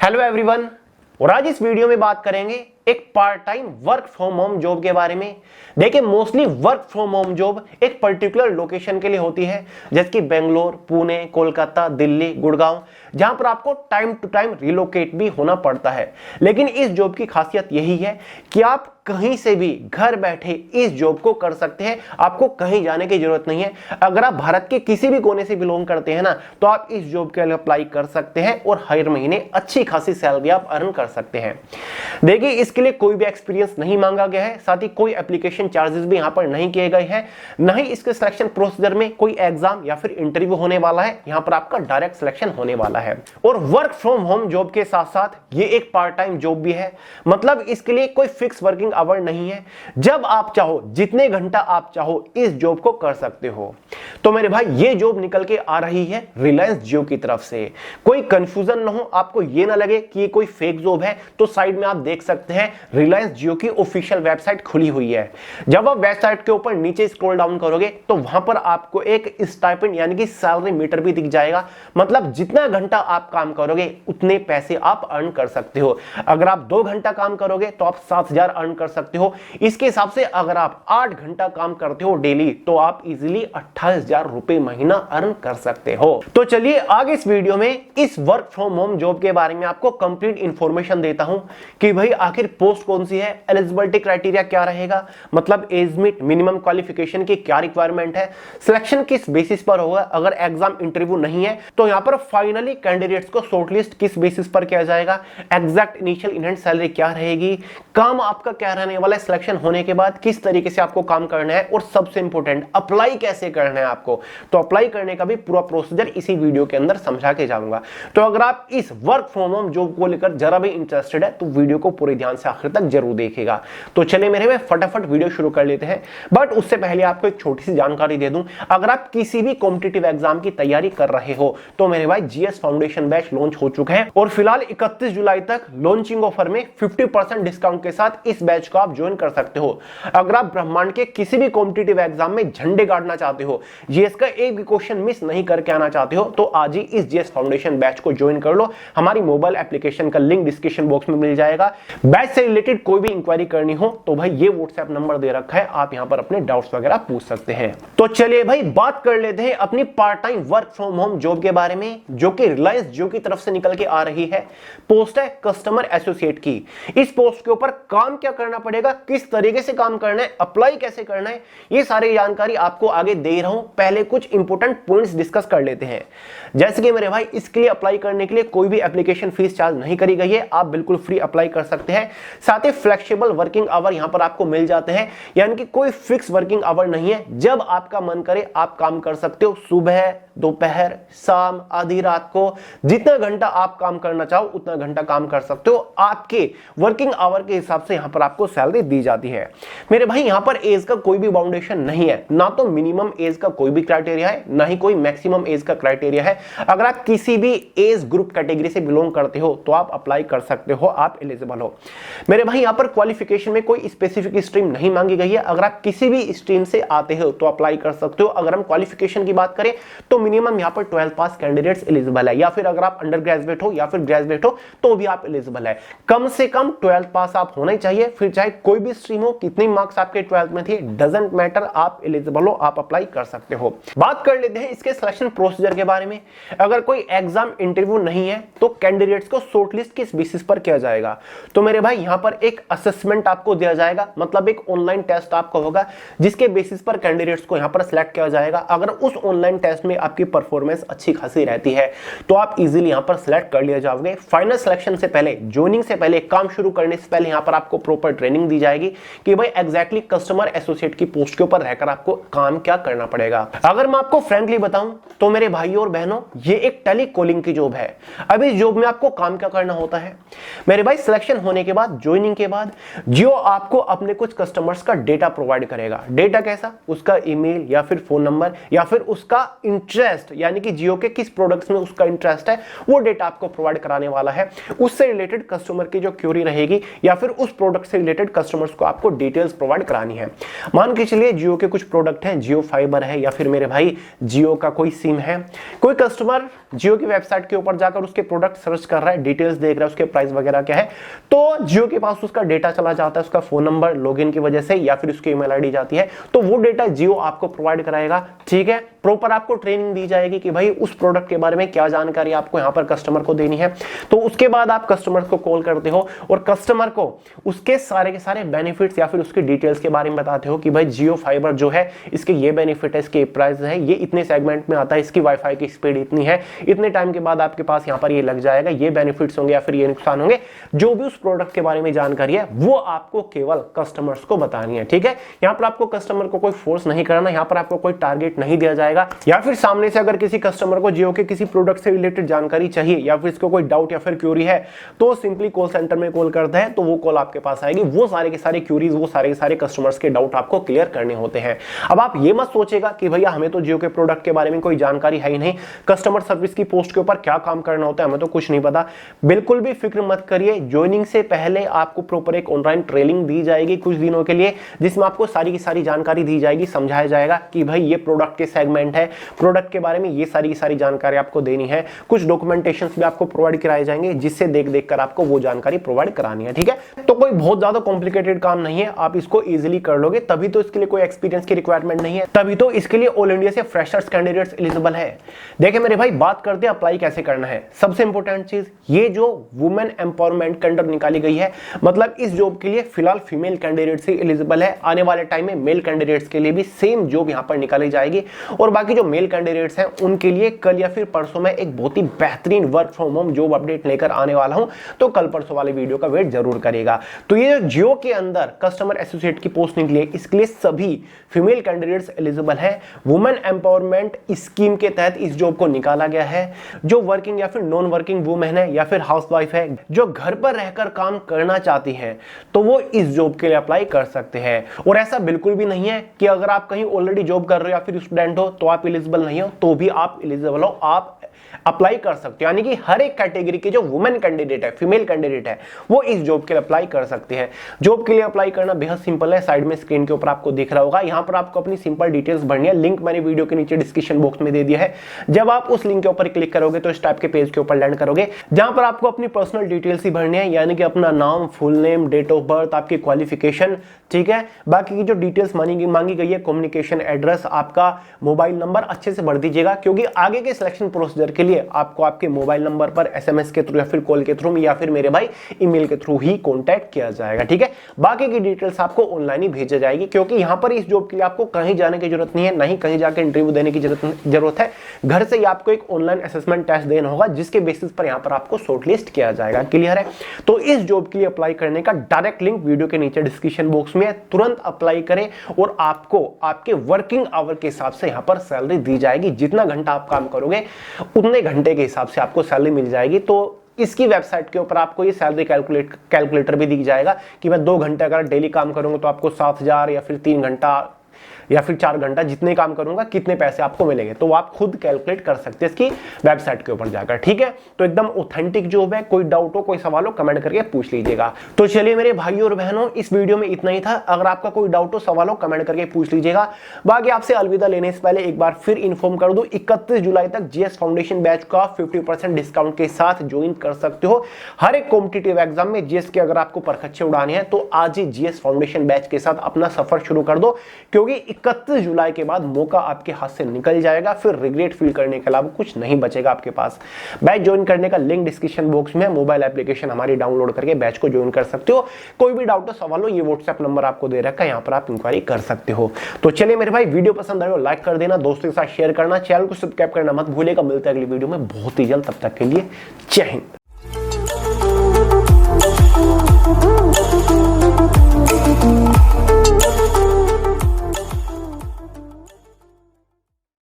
Hello everyone. और आज इस वीडियो में बात करेंगे एक part time work from home job के बारे में। देखिए, mostly work from home job एक पर्टिकुलर लोकेशन के लिए होती है, जैसे कि बेंगलोर, पुणे, कोलकाता, दिल्ली, गुड़गांव, जहां पर आपको टाइम टू टाइम रिलोकेट भी होना पड़ता है। लेकिन इस जॉब की खासियत यही है कि आप कहीं से भी घर बैठे इस जॉब को कर सकते हैं, आपको कहीं जाने की जरूरत नहीं है। अगर आप भारत के किसी भी कोने से बिलोंग करते हैं ना, तो आप इस जॉब के लिए अप्लाई कर सकते हैं और हर महीने अच्छी खासी सैलरी आप अर्न कर सकते हैं। देखिए, इसके लिए कोई भी एक्सपीरियंस नहीं मांगा गया है, साथ ही कोई एप्लीकेशन चार्जेस भी यहां पर नहीं किए गए हैं, न ही इसके सिलेक्शन प्रोसीजर में कोई एग्जाम या फिर इंटरव्यू होने वाला है। यहां पर आपका डायरेक्ट सिलेक्शन होने वाला है। और वर्क फ्रॉम होम जॉब के साथ साथ ये एक पार्ट टाइम जॉब भी है, मतलब इसके लिए कोई फिक्स वर्किंग आवर नहीं है। जब आप चाहो, जितने घंटा आप चाहो, इस जॉब को कर सकते हो। तो मेरे भाई, ये जॉब निकल के आ रही है रिलायंस जियो की तरफ से। कोई कंफ्यूजन ना हो, आपको ये ना लगे कि ये कोई फेक जॉब है, तो साइड में आप देख सकते हैं रिलायंस जियो की ऑफिशियल वेबसाइट खुली हुई है। जब आप वेबसाइट के ऊपर नीचे स्क्रॉल डाउन करोगे तो वहां पर आपको एक स्टाइपेंड यानी कि सैलरी मीटर भी दिख जाएगा। मतलब जितना घंटा आप काम करोगे उतने पैसे आप अर्न कर सकते हो। अगर आप 2 घंटा काम करोगे तो आप 7,000 अर्न कर सकते हो। इसके हिसाब से अगर आप 8 घंटा काम करते हो डेली, तो आप इजीली 28,000 रुपए महीना अर्न कर सकते हो। तो चलिए आगे इस वीडियो में इस वर्क फ्रॉम होम जॉब के बारे में आपको कंप्लीट इंफॉर्मेशन देता हूं कि भाई आखिर पोस्ट कौन सी है, एलिजिबिलिटी क्राइटेरिया क्या रहेगा, मतलब एज मिट, मिनिमम क्वालिफिकेशन की क्या रिक्वायरमेंट है, सिलेक्शन किस बेसिस पर होगा, अगर एग्जाम इंटरव्यू नहीं है तो यहां पर फाइनली कैंडिडेट्स को शॉर्टलिस्ट किस बेसिस पर किया जाएगा, एग्जैक्ट इनिशियल इनहैंड सैलरी क्या रहेगी, काम आपका क्या रहने वाला है, सिलेक्शन होने के बाद किस तरीके से आपको काम करना है, और सबसे इंपॉर्टेंट अप्लाई कैसे करना है आपको। तो अप्लाई करने का भी पूरा प्रोसीजर इसी वीडियो के अंदर समझा के जाऊंगा। तो अगर आप इस वर्क फ्रॉम होम जॉब को लेकर जरा भी इंटरेस्टेड है तो वीडियो को पूरे ध्यान से आखिर तक जरूर देखिएगा। तो चलिए मेरे में फटाफट वीडियो शुरू कर लेते हैं। बट उससे पहले आपको एक छोटी सी जानकारी दे दूं, अगर आप किसी भी कॉम्पिटिटिव एग्जाम की तैयारी कर रहे हो तो मेरे भाई जीएस फाउंडेशन बैच लॉन्च हो चुका है, और फिलहाल 31 जुलाई तक लॉन्चिंग ऑफर में 50% डिस्काउंट के साथ इस बैच को आप ज्वाइन कर सकते हो। अगर आप ब्रह्मांड के किसी भी कॉम्पिटिटिव एग्जाम में झंडे गाड़ना चाहते हो, जीएस का एक भी क्वेश्चन मिस नहीं करके आना चाहते हो, तो आज ही इस जीएस फाउंडेशन बैच को ज्वाइन कर लो। हमारी मोबाइल एप्लीकेशन का लिंक डिस्क्रिप्शन बॉक्स में मिल जाएगा। बैच से रिलेटेड कोई भी इंक्वायरी करनी हो तो भाई ये व्हाट्सएप नंबर दे रखा है, आप यहां पर अपने डाउट्स वगैरह पूछ सकते हैं। तो चलिए भाई बात कर लेते हैं अपनी part time work from home job के बारे में, जो कि रिलायंस जियो की तरफ से निकल के आ रही है। पोस्ट है कस्टमर एसोसिएट की। इस पोस्ट के ऊपर काम क्या करना पड़ेगा, किस तरीके से काम करना है, अप्लाई कैसे करना है, ये सारी जानकारी आपको आगे दे रहा हूं। पहले कुछ इंपॉर्टेंट पॉइंट्स डिस्कस कर लेते हैं। जैसे कि मेरे भाई, इसके लिए अप्लाई करने के लिए कोई भी एप्लीकेशन फीस चार्ज नहीं करी गई है, आप बिल्कुल फ्री अप्लाई कर सकते हैं। साथ ही फ्लेक्सिबल वर्किंग आवर यहां पर आपको मिल जाते हैं, यानी कि कोई फिक्स वर्किंग आवर नहीं है। जब आपका मन करे आप काम कर सकते हो, सुबह, दोपहर, शाम, आधी रात को, जितना घंटा आप काम करना चाहो उतना घंटा काम कर सकते हो। आपके वर्किंग आवर के हिसाब से यहां पर आपको सैलरी दी जाती है। मेरे भाई, यहां पर एज का कोई भी बाउंडेशन नहीं है, ना तो मिनिमम एज का कोई भी क्राइटेरिया है, ना ही कोई मैक्सिमम एज का क्राइटेरिया है। अगर आप किसी भी एज ग्रुप कैटेगरी से बिलोंग करते हो तो आप अप्लाई कर सकते हो, आप एलिजिबल हो। मेरे भाई, यहां पर क्वालिफिकेशन में कोई स्पेसिफिक स्ट्रीम नहीं मांगी गई है। अगर आप किसी भी स्ट्रीम से आते हो तो अप्लाई कर सकते हो। अगर हम क्वालिफिकेशन की बात करें तो मिनिमम यहां पर 12th पास कैंडिडेट्स एलिजिबल है, या फिर अगर आप अंडर ग्रेजुएट हो या फिर ग्रेजुएट हो तो भी आप एलिजिबल है। कम से कम 12th पास आप होना ही चाहिए, फिर चाहे कोई भी स्ट्रीम हो, कितनी मार्क्स आपके 12th में थे, डजंट मैटर, आप एलिजिबल हो, आप अप्लाई कर सकते हो। बात कर लेते हैं इसके सिलेक्शन प्रोसीजर के बारे में। अगर कोई एग्जाम इंटरव्यू नहीं है तो कैंडिडेट्स को शॉर्टलिस्ट किस बेसिस पर किया जाएगा। तो मेरे भाई, यहां पर एक असेसमेंट आपको दिया जाएगा, मतलब एक ऑनलाइन टेस्ट आपका होगा, जिसके बेसिस पर कैंडिडेट्स को यहां पर सिलेक्ट किया जाएगा। अगर उस ऑनलाइन टेस्ट में आपकी परफॉर्मेंस अच्छी खासी रहती है तो आप इजीली यहां पर सिलेक्ट कर लिया जाओगे। फाइनल सिलेक्शन से पहले, ज्वाइनिंग से पहले, काम शुरू करने से पहले यहां पर आपको प्रॉपर ट्रेनिंग दी जाएगी कि भाई एग्जैक्टली कस्टमर एसोसिएट की पोस्ट के ऊपर रहकर आपको काम क्या करना पड़ेगा। अगर मैं आपको फ्रैंकली बताऊं तो मेरे भाइयों और बहनों, ये एक टेली कॉलिंग की जॉब है। अब इस जॉब में आपको काम क्या करना होता है मेरे भाई, सिलेक्शन होने के बाद बाद ज्वाइनिंग के बाद जियो आपको अपने कुछ कस्टमर्स का डेटा प्रोवाइड करेगा। डेटा कैसा? उसका ईमेल या फिर फोन नंबर या फिर उसका इंटरेस्ट, यानी कि जियो के किस प्रोडक्ट्स में उसका इंटरेस्ट है वो डेटा आपको प्रोवाइड कराने वाला है। उससे रिलेटेड कस्टमर की जो क्यूरी रहेगी या फिर उस प्रोडक्ट से रिलेटेड कस्टमर्स को आपको डिटेल्स प्रोवाइड करानी है। मान के चलिए जियो के कुछ प्रोडक्ट हैं, जियो फाइबर है या फिर मेरे भाई जियो का कोई सिम है। कोई कस्टमर जियो की वेबसाइट के ऊपर जाकर उसके प्रोडक्ट सर्च कर रहा है, डिटेल्स देख रहा है, उसके प्राइस वगैरह क्या है, तो जियो के पास उसका डेटा चला जाता है, उसका फोन नंबर लॉगिन की वजह से या फिर उसकी ईमेल आईडी जाती है, तो वो डेटा जियो आपको प्रोवाइड कराएगा। ठीक है, प्रॉपर आपको ट्रेनिंग दी जाएगी कि भाई उस प्रोडक्ट के बारे में क्या जानकारी आपको यहां पर कस्टमर को देनी है। तो उसके बाद आप कस्टमर को कॉल करते हो और कस्टमर को उसके सारे के सारे बेनिफिट्स या फिर उसकी डिटेल्स के बारे में बताते हो कि भाई जियो फाइबर जो है इसके ये बेनिफिट है, इसके प्राइस है, ये इतने सेगमेंट में आता है, इसकी वाईफाई की स्पीड इतनी है, इतने टाइम के बाद आपके पास यहां पर ये लग जाएगा, ये बेनिफिट्स होंगे या फिर ये नुकसान होंगे। जो भी उस प्रोडक्ट के बारे में जानकारी है वो आपको केवल कस्टमर्स को बतानी है। ठीक है, यहां पर आपको कस्टमर को कोई फोर्स नहीं करना, यहां पर आपको कोई टारगेट नहीं दिया जाएगा। या फिर सामने से अगर किसी कस्टमर को जियो के किसी प्रोडक्ट से रिलेटेड जानकारी चाहिए या फिर इसको कोई डाउट या फिर क्यूरी है तो सिंपली कॉल सेंटर में कॉल करते हैं तो वो कॉल आपके पास आएगी। वो सारे के सारे क्यूरीज, वो सारे के सारे कस्टमर्स के डाउट आपको क्लियर करने होते हैं। अब आप ये मत सोचेगा कि भैया हमें तो जियो के प्रोडक्ट के बारे में कोई जानकारी है ही नहीं, कस्टमर सर्विस की पोस्ट के ऊपर क्या काम करना होता है हमें तो कुछ नहीं पता। बिल्कुल भी फिक्र मत करिए, ज्वाइनिंग से पहले आपको प्रॉपर एक ऑनलाइन ट्रेनिंग दी जाएगी कुछ दिनों के लिए, जिसमें आपको सारी की सारी जानकारी दी जाएगी, समझाया जाएगा कि भाई ये प्रोडक्ट के सेगमेंट है, प्रोडक्ट के बारे में ये सारी की सारी जानकारी आपको देनी है। कुछ डॉक्यूमेंटेशंस भी आपको प्रोवाइड कराए जाएंगे जिससे देख देख कर आपको वो जानकारी प्रोवाइड करानी है। ठीक है, तो कोई बहुत ज्यादा कॉम्प्लिकेटेड काम नहीं है, आप इसको इजीली कर लोगे। तभी तो इसके लिए कोई एक्सपीरियंस की रिक्वायरमेंट नहीं है, तभी तो इसके लिए ऑल इंडिया से फ्रेशर्स कैंडिडेट्स एलिजिबल है। देखिए मेरे भाई, बात करते हैं अप्लाई कैसे करना है। सबसे इंपॉर्टेंट चीज, ये जो वुमेन एम्पावरमेंट के अंडर निकाली गई है, मतलब इस जॉब के लिए फिलहाल फीमेल कैंडिडेट्स ही एलिजिबल है। आने वाले टाइम में मेल कैंडिडेट्स के लिए भी सेम जॉब यहां पर निकाली जाएगी और बाकी जो मेल कैंडिडेट्स हैं उनके लिए कल या फिर परसों में एक बहुत ही बेहतरीन work from home job update लेकर आने वाला हूं, तो कल परसों वाले वीडियो का वेट जरूर करेगा। तो ये जियो के अंदर कस्टमर एसोसिएट की पोस्ट निकली है, इसके लिए सभी फीमेल कैंडिडेट्स एलिजिबल है। वुमेन एम्पावरमेंट स्कीम के तहत इस जॉब को निकाला गया है। जो वर्किंग या फिर नॉन वर्किंग वुमेन है या फिर हाउसवाइफ है जो घर पर रहकर काम करना चाहती हैं, तो वो इस जॉब के लिए अप्लाई कर सकते हैं। और ऐसा बिल्कुल भी नहीं है कि अगर आप कहीं ऑलरेडी जॉब कर रहे हो या फिर स्टूडेंट हो तो आप एलिजिबल नहीं हो, तो भी आप एलिजिबल हो, आप अप्लाई कर सकते हो। यानी कि हर एक कैटेगरी के जो वुमेन कैंडिडेट है, फीमेल कैंडिडेट है, वो इस जॉब के लिए अप्लाई कर सकते हैं। जॉब के लिए अप्लाई करना बेहद सिंपल है, साइड में स्क्रीन के ऊपर आपको दिख रहा होगा। यहां पर आपको अपनी सिंपल डिटेल्स भरनी है, लिंक मैंने वीडियो के नीचे डिस्क्रिप्शन बॉक्स में दे दिया है। जब आप उस लिंक के ऊपर क्लिक करोगे तो इस टाइप के पेज के ऊपर लैंड करोगे, जहां पर आपको अपनी पर्सनल डिटेल्स ही भरनी है, यानी कि अपना नाम, full name, date of birth, आपकी क्वालिफिकेशन। ठीक है, बाकी की जो डिटेल्स मांगी गई है, कम्युनिकेशन एड्रेस, आपका मोबाइल नंबर अच्छे से भर दीजिएगा, क्योंकि आगे के सिलेक्शन प्रोसीजर के लिए आपको आपके मोबाइल नंबर पर एसएमएस के थ्रू या फिर कॉल के थ्रू या फिर मेरे भाई ईमेल के थ्रू ही कांटेक्ट किया जाएगा। ठीक है, बाकी की डिटेल्स आपको ऑनलाइन ही भेजा जाएगी, क्योंकि यहां पर इस जॉब के लिए आपको कहीं जाने की जरूरत नहीं है, नहीं कहीं जाकर इंटरव्यू देने की जरूरत है। घर से ही आपको एक ऑनलाइन असेसमेंट टेस्ट देना होगा, जिसके बेसिस पर यहां पर आपको शॉर्टलिस्ट किया जाएगा। क्लियर है? तो इस जॉब के लिए अप्लाई करने का डायरेक्ट लिंक वीडियो के नीचे डिस्क्रिप्शन बॉक्स में है, तुरंत अप्लाई करें और आपको आपके वर्किंग आवर के हिसाब से यहां पर सैलरी दी जाएगी। जितना घंटा आप काम करोगे उतने घंटे के हिसाब से आपको सैलरी मिल जाएगी। तो इसकी वेबसाइट के ऊपर आपको ये सैलरी कैलकुलेटर भी दिख जाएगा कि मैं 2 घंटे अगर डेली काम करूंगा तो आपको 7,000 या फिर 3 घंटा या फिर 4 घंटा जितने काम करूंगा कितने पैसे आपको मिलेंगे, तो आप खुद कैलकुलेट कर सकते हैं इसकी वेबसाइट के ऊपर जाकर। ठीक है, तो एकदम ऑथेंटिक जॉब है। कोई डाउट हो, कोई सवाल हो, कमेंट करके पूछ लीजिएगा। तो चलिए मेरे भाइयों और बहनों, इस वीडियो में इतना ही था। अगर आपका कोई डाउट हो, सवाल हो, कमेंट करके पूछ लीजिएगा। बाकी आपसे अलविदा लेने से पहले एक बार फिर इन्फॉर्म कर दूं, 31 जुलाई तक जीएस फाउंडेशन बैच का 50% डिस्काउंट के साथ ज्वाइन कर सकते हो। हर एक कॉम्पिटिटिव एग्जाम में जीएस के अगर आपको परखच्चे उड़ाने हैं तो आज ही जीएस फाउंडेशन बैच के साथ अपना सफर शुरू कर दो, क्योंकि 31 जुलाई के बाद मौका आपके हाथ से निकल जाएगा, फिर रिग्रेट फील करने के अलावा कुछ नहीं बचेगा आपके पास। बैच ज्वाइन करने का लिंक डिस्क्रिप्शन बॉक्स में, मोबाइल एप्लीकेशन हमारी डाउनलोड करके बैच को ज्वाइन कर सकते हो। कोई भी डाउट हो, सवाल हो, ये व्हाट्सएप नंबर आपको दे रखा है, यहां पर आप इंक्वायरी कर सकते हो। तो चलिए मेरे भाई, वीडियो पसंद आए तो लाइक कर देना, दोस्तों के साथ शेयर करना, चैनल को सब्सक्राइब करना मत भूलिएगा। मिलते हैं अगली वीडियो में बहुत ही जल्द, तब तक के लिए जय हिंद।